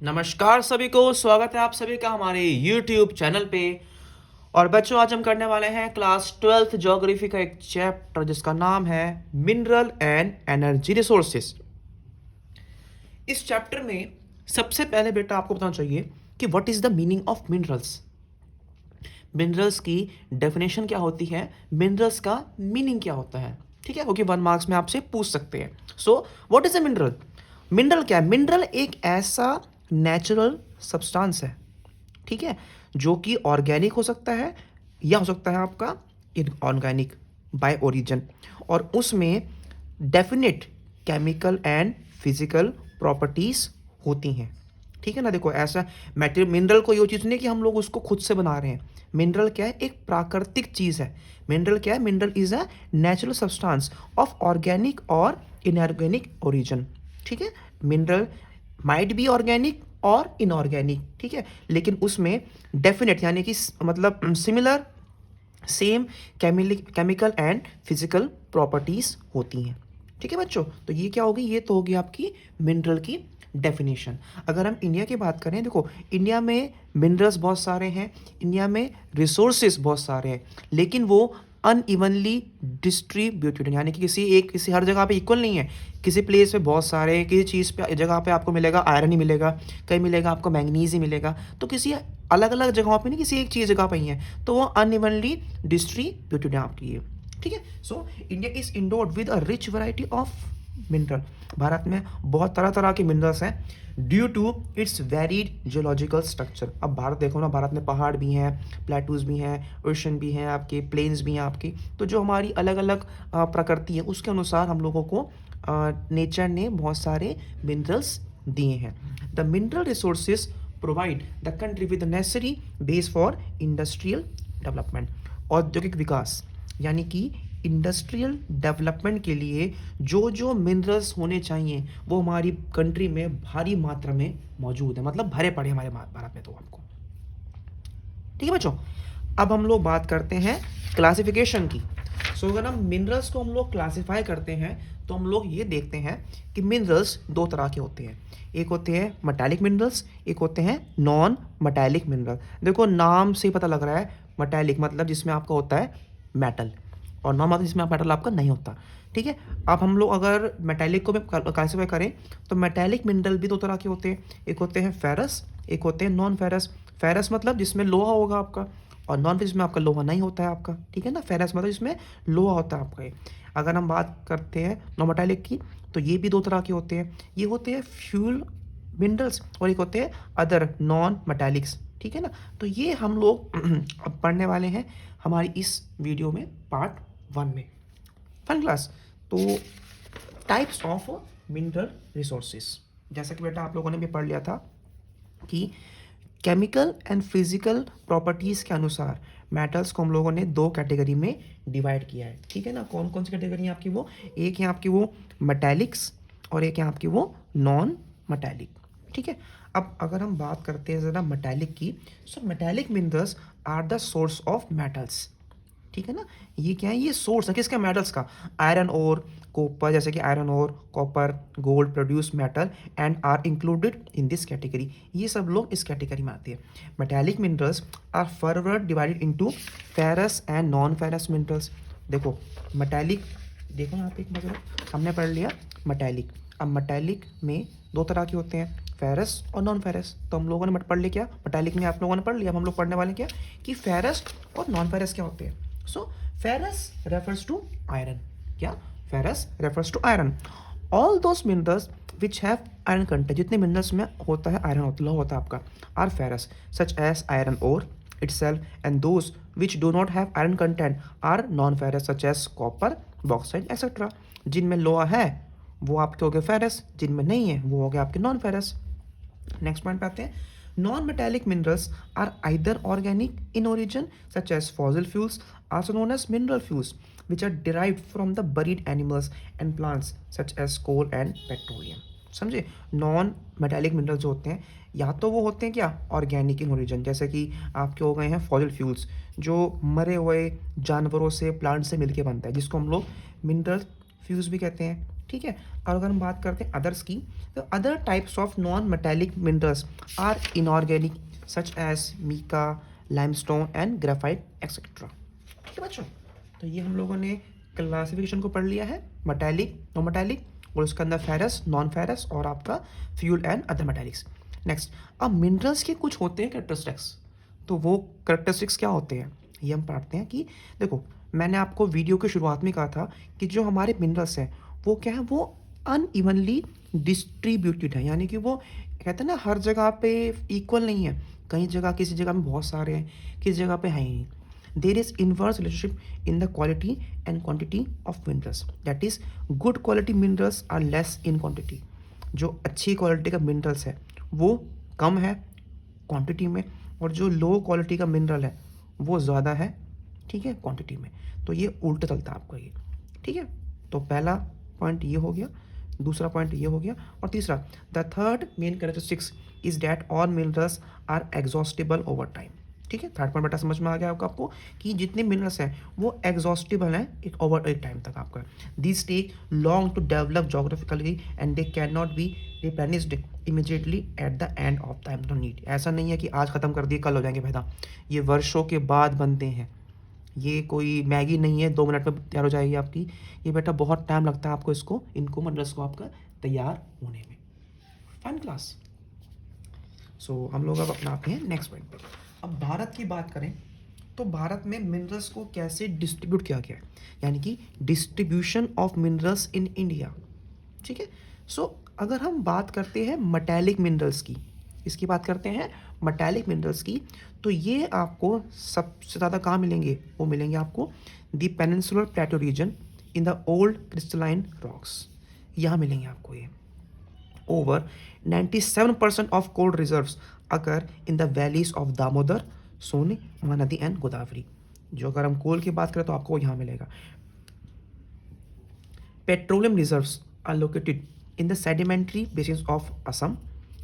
नमस्कार सभी को, स्वागत है आप सभी का हमारे YouTube चैनल पे। और बच्चों, आज हम करने वाले हैं क्लास 12th ज्योग्राफी का एक चैप्टर जिसका नाम है मिनरल एंड एनर्जी रिसोर्सेस। इस चैप्टर में सबसे पहले बेटा आपको बताना चाहिए कि what is the meaning of minerals. Minerals की डेफिनेशन क्या होती है, मिनरल्स का मीनिंग क्या होता है, ठीक है, क्योंकि 1 मार्क्स में आपसे पूछ सकते हैं। So what is a mineral? Mineral क्या है? मिनरल एक ऐसा नेचुरल सब्सटेंस है, ठीक है, जो कि ऑर्गेनिक हो सकता है या हो सकता है आपका इनऑर्गेनिक बाय ओरिजिन, और उसमें definite chemical and physical properties होती हैं, ठीक है ना। देखो, ऐसा मैटेरियल मिनरल को ये चीज़ नहीं कि हम लोग उसको खुद से बना रहे हैं। मिनरल क्या है? एक प्राकृतिक चीज़ है। मिनरल क्या है? Mineral is a natural substance of organic और इनऑर्गेनिक ओरिजिन, ठीक है। मिनरल माइट बी ऑर्गेनिक और इनऑर्गेनिक, ठीक है, लेकिन उसमें डेफिनेट यानी कि मतलब similar same chemical and physical properties होती हैं, ठीक है बच्चों। तो ये क्या होगी? ये तो होगी आपकी मिनरल की डेफिनेशन। अगर हम इंडिया की बात करें, देखो इंडिया में मिनरल्स बहुत सारे हैं, इंडिया में रिसोर्सेज बहुत सारे हैं, लेकिन वो अनइवनली डिस्ट्रीब्यूटेड, यानी कि किसी हर जगह पे इक्वल नहीं है। किसी प्लेस पे बहुत सारे, किसी चीज़ पे जगह पे आपको मिलेगा आयरन ही मिलेगा, कहीं मिलेगा आपको मैंगनीज ही मिलेगा, तो किसी अलग अलग जगहों पे नहीं, किसी एक चीज़ जगह पे ही है, तो वो अनइवनली डिस्ट्रीब्यूटेड है आपकी ये, ठीक है। So India is endowed with a rich variety of mineral. भारत में बहुत तरह तरह के मिनरल्स हैं due to its varied geological structure. अब भारत देखो ना, भारत में पहाड़ भी हैं, प्लेटूज भी हैं, ओशन भी हैं, आपके प्लेन्स भी हैं आपकी। तो जो हमारी अलग अलग प्रकृति है उसके अनुसार हम लोगों को नेचर ने बहुत सारे मिनरल्स दिए हैं। The mineral resources provide the country with necessary base for industrial development. औद्योगिक विकास यानी कि इंडस्ट्रियल डेवलपमेंट के लिए जो जो मिनरल्स होने चाहिए वो हमारी कंट्री में भारी मात्रा में मौजूद है, मतलब भरे पड़े हमारे भारत में। तो आपको, ठीक है बच्चों, अब हम लोग बात करते हैं क्लासिफिकेशन की। सो अगर हम मिनरल्स को हम लोग क्लासिफाई करते हैं तो हम लोग ये देखते हैं कि मिनरल्स दो तरह के होते हैं। एक होते हैं मेटालिक मिनरल्स, एक होते हैं नॉन मेटालिक मिनरल। देखो नाम से ही पता लग रहा है, मेटालिक मतलब जिसमें आपका होता है मेटल, और नॉन मतलब जिसमें मेटल आपका नहीं होता, ठीक है। अब हम लोग अगर मेटालिक को भी क्लासिफाई करें तो मेटालिक मिनरल भी दो तरह के होते हैं। एक होते हैं फेरस, एक होते हैं नॉन फेरस। फेरस मतलब जिसमें लोहा होगा आपका, और नॉन फेरस में आपका लोहा नहीं होता है आपका, ठीक है ना। फेरस मतलब जिसमें लोहा होता है आपका ये। अगर हम बात करते हैं नॉन मेटालिक की, तो ये भी दो तरह के होते हैं। ये होते हैं फ्यूल मिनरल्स और एक होते हैं अदर नॉन मेटालिक्स, ठीक है ना। तो ये हम लोग अब पढ़ने वाले हैं हमारी इस वीडियो में पार्ट 1 में। Fun class. तो टाइप्स ऑफ मिनरल रिसोर्सेस, जैसा कि बेटा आप लोगों ने भी पढ़ लिया था कि केमिकल एंड फिजिकल प्रॉपर्टीज़ के अनुसार मेटल्स को हम लोगों ने दो कैटेगरी में डिवाइड किया है, ठीक है ना। कौन कौन सी कैटेगरी है आपकी? वो एक है आपकी वो मेटालिक्स और एक है आपकी वो नॉन मेटालिक, ठीक है। अब अगर हम बात करते हैं ज़रा मेटालिक की, so metallic minerals are the source of metals, ठीक है ना। ये क्या है? ये सोर्स है किसका? मेटल्स का। आयरन और कॉपर, जैसे कि आयरन और copper gold produce metal and are included in this category. ये सब लोग इस कैटेगरी में आते हैं। Metallic minerals are further divided into ferrous and non ferrous minerals. देखो मेटालिक, देखो यहाँ पे एक मतलब हमने पढ़ लिया मेटालिक। अब मेटालिक में दो तरह के होते हैं, फेरस और नॉन फेरस। तो हम लोगों ने पढ़ लिया क्या मेटालिक में, आप लोगों ने पढ़ लिया। अब हम लोग पढ़ने वाले क्या कि फेरस और नॉन फेरस क्या होते हैं। So ferrous refers to iron. क्या? Ferrous refers to iron. All those minerals which have iron content, जितने मिनरल्स में होता है आयरन होता होता है आपका, are ferrous such as iron ore itself, and those which do not have iron content are non-ferrous such as copper, bauxite, etc. जिनमें लोहा है वो आपके हो गए फेरस, जिनमें नहीं है वो हो गए आपके नॉन फेरस। नेक्स्ट पॉइंट पे आते हैं। Non metallic minerals are either organic in origin such as fossil fuels, also known as mineral fuels, which are derived from the buried animals and plants such as coal and petroleum। समझे? Non metallic minerals जो होते हैं या तो वो होते हैं क्या ऑर्गेनिक इन ओरिजिन, जैसे कि आपके हो गए हैं फॉसिल फ्यूल्स, जो मरे हुए जानवरों से प्लांट से मिलके बनता है, जिसको हम लोग मिनरल फ्यूल्स भी कहते हैं, ठीक है। और अगर हम बात करते हैं अदर्स की, तो other types of non metallic minerals are inorganic such as mica, limestone and graphite etcetera. ठीक है बच्चों, तो ये हम लोगों ने क्लासिफिकेशन को पढ़ लिया है, मेटेलिक, नॉन मेटेलिक, और उसके अंदर फेरस, नॉन फेरस और आपका fuel and other metallics. Next, अब मिनरल्स के कुछ होते हैं कैरेक्टरिस्टिक्स, तो वो कैरेक्टरिस्टिक्स क्या होते हैं ये हम पढ़ते हैं। कि देखो, मैंने आपको वीडियो की शुरुआत में कहा था कि जो हमारे मिनरल्स हैं वो क्या है, वो अनइवनली डिस्ट्रीब्यूटेड है, यानी कि वो कहते हैं ना हर जगह पे इक्वल नहीं है। कई जगह, किसी जगह में बहुत सारे हैं, किसी जगह पे है ही नहीं। There is inverse relationship in the quality and quantity of minerals, that is good quality minerals are less in quantity. जो अच्छी क्वालिटी का मिनरल्स है वो कम है क्वांटिटी में, और जो लो क्वालिटी का मिनरल है वो ज़्यादा है, ठीक है, क्वांटिटी में। तो ये उल्टा चलता है आपका ये, ठीक है। तो पहला पॉइंट ये हो गया, दूसरा पॉइंट ये हो गया, और तीसरा, the third main characteristics is that all minerals are exhaustible over time. ठीक है, थर्ड पॉइंट बेटा समझ में आ गया आपको कि जितने मिनरल्स हैं वो एग्जॉस्टिबल हैं एक ओवर एक टाइम तक आपका। This take long to develop geographically and they can not be replenished immediately at the end of time the need. ऐसा नहीं है कि आज ख़त्म कर दिए कल हो जाएंगे पैदा, ये वर्षों के बाद बनते हैं। ये कोई मैगी नहीं है 2 मिनट में तैयार हो जाएगी आपकी, ये बेटा बहुत टाइम लगता है आपको इसको, इनको मिनरल्स को आपका तैयार होने में। Fine class. सो हम लोग अब अपना आते हैं नेक्स्ट पॉइंट पर। अब भारत की बात करें तो भारत में मिनरल्स को कैसे डिस्ट्रीब्यूट किया गया है, यानी कि distribution of minerals in India. ठीक है, सो अगर हम बात करते हैं मेटालिक मिनरल्स की, इसकी बात करते हैं मेटालिक मिनरल्स की, तो ये आपको सबसे ज़्यादा कहाँ मिलेंगे, वो मिलेंगे आपको the peninsular plateau region in the old crystalline rocks, यहाँ मिलेंगे आपको ये। Over 97% of coal reserves occur in the valleys of Damodar, Son, Mahanadi and Godavari. जो अगर हम कोल की बात करें तो आपको यहाँ मिलेगा। Petroleum reserves are located in the sedimentary basins of Assam,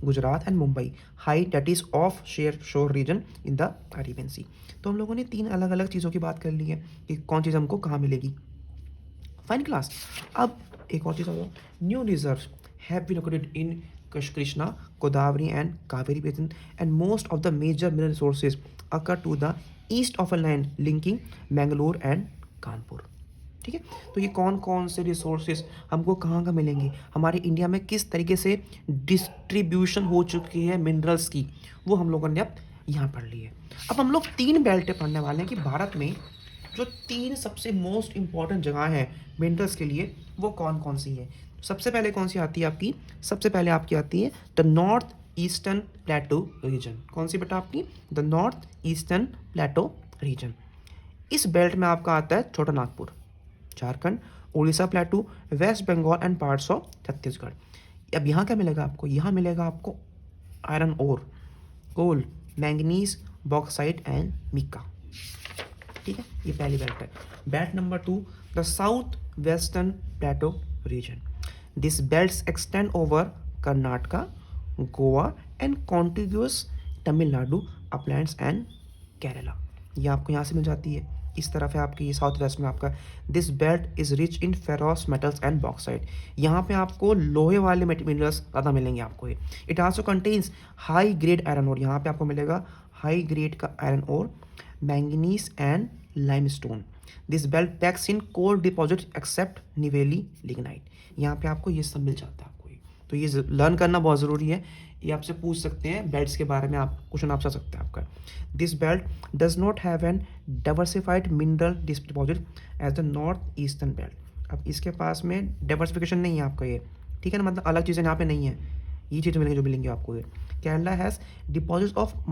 Gujarat and Mumbai, high that is off share shore region in the Arabian sea. तो हम लोगों ने 3 अलग अलग चीज़ों की बात कर ली है कि कौन चीज़ हमको कहाँ मिलेगी। Fine class. अब एक और चीज़ हो, new reserves have been located in Krishna, Godavari and Kaveri basin, and most of the major mineral resources occur to the east of a line linking Mangalore and Kanpur। ठीक है, तो ये कौन कौन से रिसोर्सेज हमको कहाँ कहाँ मिलेंगे, हमारे इंडिया में किस तरीके से डिस्ट्रीब्यूशन हो चुकी है मिनरल्स की, वो हम लोगों ने अब यहाँ पढ़ ली है। अब हम लोग 3 बेल्टें पढ़ने वाले हैं कि भारत में जो 3 सबसे मोस्ट इंपॉर्टेंट जगह है मिनरल्स के लिए वो कौन कौन सी है। सबसे पहले कौन सी आती है आपकी, सबसे पहले आपकी आती है the north eastern plateau region. कौन सी बेटा आपकी, the north eastern plateau region. इस बेल्ट में आपका आता है Chota Nagpur, Jharkhand, Orissa plateau, West Bengal and parts of Chhattisgarh. अब यहाँ क्या मिलेगा आपको, यहाँ मिलेगा आपको iron ore, coal, manganese, bauxite and mica. ठीक है, ये पहली बेल्ट है। Belt number 2, the south western plateau region. This belts extend over Karnataka, Goa and contiguous Tamil Nadu, Uplands and Kerala. ये आपको यहाँ से मिल जाती है, इस तरफ है आपकी, ये साउथ वेस्ट में आपका। This belt is rich in ferrous metals and bauxite. यहाँ पे आपको लोहे वाले मिनरल्स ज़्यादा मिलेंगे आपको ये। It also contains high grade iron ore, यहाँ पे आपको मिलेगा हाई ग्रेड का iron ore, manganese and limestone. This belt packs in coal deposit except Neyveli lignite. यहाँ पे आपको ये सब मिल जाता है आपको ये। तो ये लर्न करना बहुत ज़रूरी है, ये आपसे पूछ सकते हैं बेल्ट्स के बारे में, आप क्वेश्चन आपसे आ सकता है आपका। This belt does not have an diversified mineral deposit as the north eastern belt. अब इसके पास में डाइवर्सिफिकेशन नहीं है आपका ये, ठीक है ना, मतलब अलग चीज़ें यहाँ पे नहीं है, ये चीज़ें मिलेंगी जो मिलेंगी आपको ये। Kerala has deposit of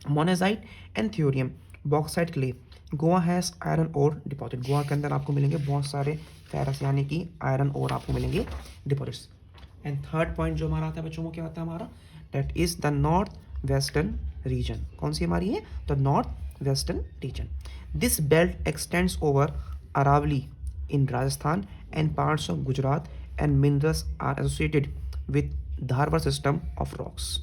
monazite and thorium, bauxite clay. Goa has iron ore deposit, Goa के अंदर आपको मिलेंगे बहुत सारे फेरस यानी कि आयरन ओर आपको मिलेंगे डिपॉजिट्स। एंड थर्ड पॉइंट जो हमारा आता है बच्चों को क्या आता है हमारा, that is the north western region. कौन सी हमारी है, the north western region. This belt extends over Aravalli in Rajasthan and parts of Gujarat and minerals are associated with Dharwar system of rocks.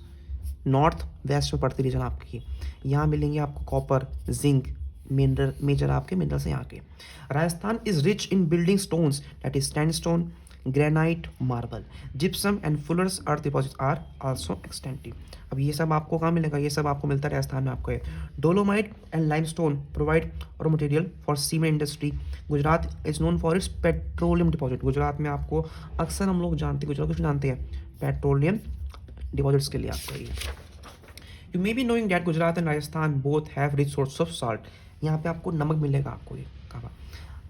North west में पड़ती रीजन आपकी, यहाँ मिलेंगे आपको कॉपर, जिंक, मिनरल मेजर आपके मिनरल्स हैं यहाँ के। Rajasthan is rich in building stones that is sandstone, granite, marble, gypsum and Fuller's earth deposits are also extensive. अब ये सब आपको कहाँ मिलेगा? ये सब आपको मिलता है राजस्थान में आपको है। Dolomite and limestone provide raw material for cement industry. Gujarat is known for its petroleum deposit. Gujarat में आपको अक्सर हम लोग जानते हैं, गुजरात कुछ जानते हैं पेट्रोलियम डिपॉजिट्स के लिए आपका ये। You may be knowing that Gujarat and Rajasthan both have rich source of salt. यहाँ पे आपको नमक मिलेगा आपको ये कहा।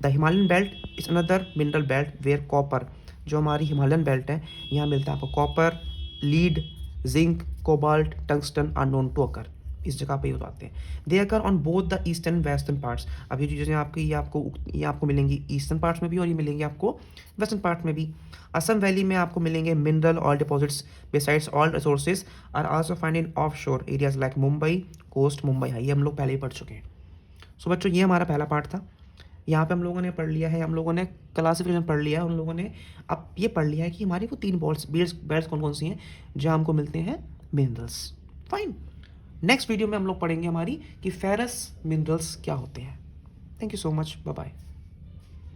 The Himalayan belt is another mineral belt where copper, जो हमारी हिमालयन बेल्ट है यहाँ मिलता है आपको copper, lead, zinc, cobalt, tungsten are known to occur. इस जगह पे यूज आते हैं। They occur on both the eastern western parts. अब ये चीज़ें आपकी ये आपको मिलेंगी ईस्टर्न पार्ट्स में भी और ये मिलेंगी आपको वेस्टर्न पार्ट में भी। असम वैली में आपको मिलेंगे mineral oil deposits. Besides oil resources are also find in offshore areas like Mumbai coast, Mumbai high. ये हम लोग पहले ही पढ़ चुके हैं। सो बच्चों ये हमारा पहला पार्ट था। यहाँ पे हम लोगों ने पढ़ लिया है, हम लोगों ने क्लासिफिकेशन पढ़ लिया है, उन लोगों ने अब ये पढ़ लिया है कि हमारी वो 3 बेल्ट्स कौन कौन सी हैं जहाँ हमको मिलते हैं मिनरल्स। फाइन। नेक्स्ट वीडियो में हम लोग पढ़ेंगे हमारी कि फेरस मिनरल्स क्या होते हैं। Thank you so much, bye bye.